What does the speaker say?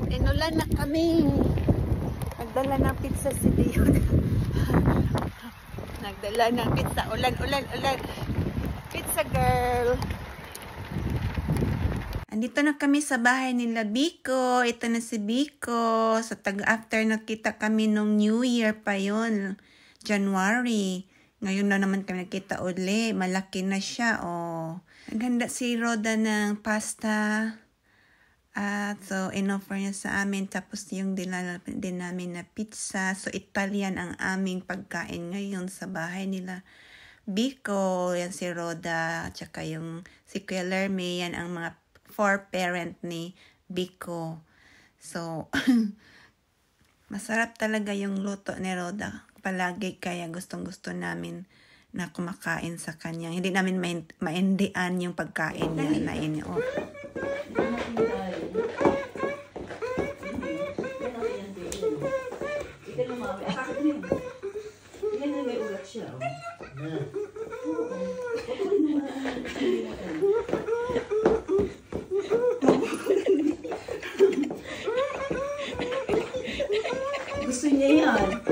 Inulan na kami. Nagdala ng pizza si Dion. Nagdala ng pizza. Ulan. Pizza girl. Andito na kami sa bahay nila Biko. Ito na si Biko. Sa after nakita kami nung New Year pa yon, January. Ngayon na naman kami nakita uli. Malaki na siya. Oh. Naghanda si Roda ng pasta. So, in-offer niya sa amin. Tapos yung dinala din namin na pizza. So, Italian ang aming pagkain ngayon sa bahay nila Biko. Yan si Roda. Tsaka yung si Kuya Lerme. Yan ang mga parent ni Biko. So, masarap talaga yung luto ni Roda. Palagi kaya gustong-gusto namin na kumakain sa kanya. Hindi namin maindian yung pagkain niya na ini. Oh. Gusto niya yan.